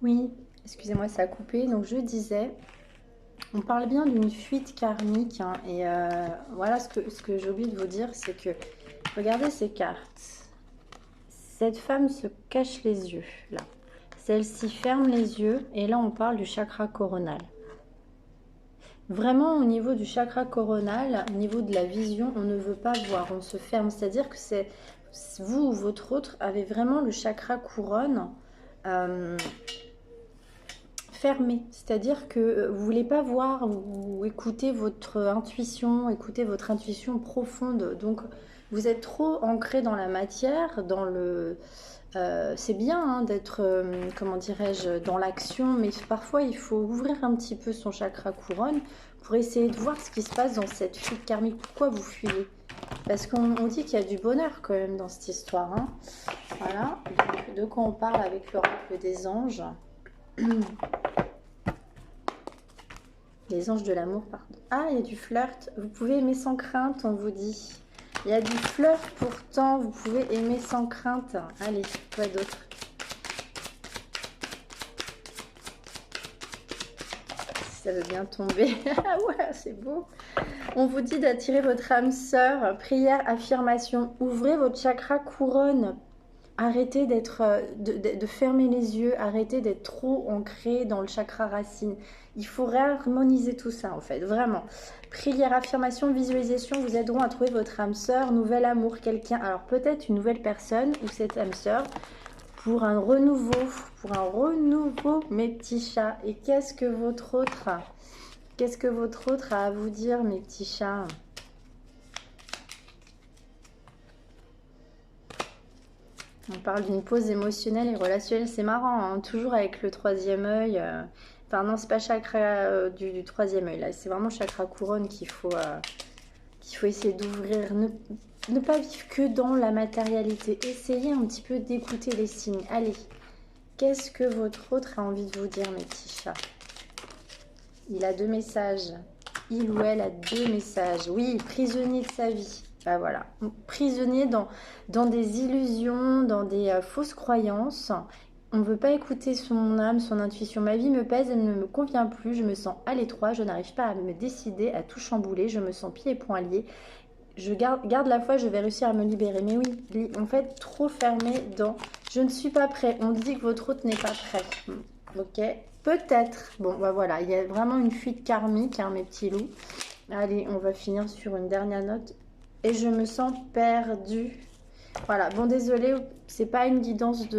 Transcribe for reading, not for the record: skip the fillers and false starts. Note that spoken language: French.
Oui, excusez-moi, ça a coupé. Donc je disais, on parle bien d'une fuite karmique, hein, et voilà ce que j'ai oublié de vous dire, c'est que regardez ces cartes. Cette femme se cache les yeux, là. Celle-ci ferme les yeux, et là on parle du chakra coronal. Vraiment, au niveau du chakra coronal, au niveau de la vision, on ne veut pas voir, on se ferme. C'est-à-dire que c'est vous ou votre autre avez vraiment le chakra couronne euh, fermé. C'est-à-dire que vous voulez pas voir ou écouter votre intuition profonde. Donc, vous êtes trop ancré dans la matière, dans le. C'est bien hein, d'être, comment dirais-je, dans l'action, mais parfois il faut ouvrir un petit peu son chakra couronne pour essayer de voir ce qui se passe dans cette fuite karmique. Pourquoi vous fuyez? Parce qu'on dit qu'il y a du bonheur quand même dans cette histoire, hein. Voilà, donc de quoi on parle avec l'oracle des anges. Les anges de l'amour, pardon. Ah, il y a du flirt. Vous pouvez aimer sans crainte, on vous dit. Il y a du flirt pourtant, vous pouvez aimer sans crainte. Allez, quoi d'autre? Si ça veut bien tomber. Ah ouais, c'est beau. On vous dit d'attirer votre âme sœur. Prière, affirmation. Ouvrez votre chakra couronne. Arrêtez de fermer les yeux, arrêtez d'être trop ancré dans le chakra racine. Il faut réharmoniser tout ça en fait, vraiment. Prière, affirmation, visualisation vous aideront à trouver votre âme sœur, nouvel amour, quelqu'un. Alors peut-être une nouvelle personne ou cette âme sœur pour un renouveau, mes petits chats. Et qu'est-ce que votre autre a à vous dire, mes petits chats? On parle d'une pause émotionnelle et relationnelle, c'est marrant, hein, toujours avec le troisième œil. Enfin non, c'est pas chakra du troisième œil, là, c'est vraiment chakra couronne qu'il faut essayer d'ouvrir. Ne pas vivre que dans la matérialité. Essayez un petit peu d'écouter les signes. Allez, qu'est-ce que votre autre a envie de vous dire, mes petits chats? Il a 2 messages. Il ou elle a 2 messages. Oui, prisonnier de sa vie. Bah voilà, prisonnier dans des illusions, dans des fausses croyances. On ne veut pas écouter son âme, son intuition. Ma vie me pèse, elle ne me convient plus. Je me sens à l'étroit, je n'arrive pas à me décider, à tout chambouler. Je me sens pieds et poings liés. Je garde la foi, je vais réussir à me libérer. Mais oui, en fait, trop fermé dans je ne suis pas prêt. On dit que votre hôte n'est pas prêt. Ok, peut-être. Bon, bah voilà, il y a vraiment une fuite karmique, hein, mes petits loups. Allez, on va finir sur une dernière note. Et je me sens perdue. Voilà, bon, désolé, c'est pas une guidance de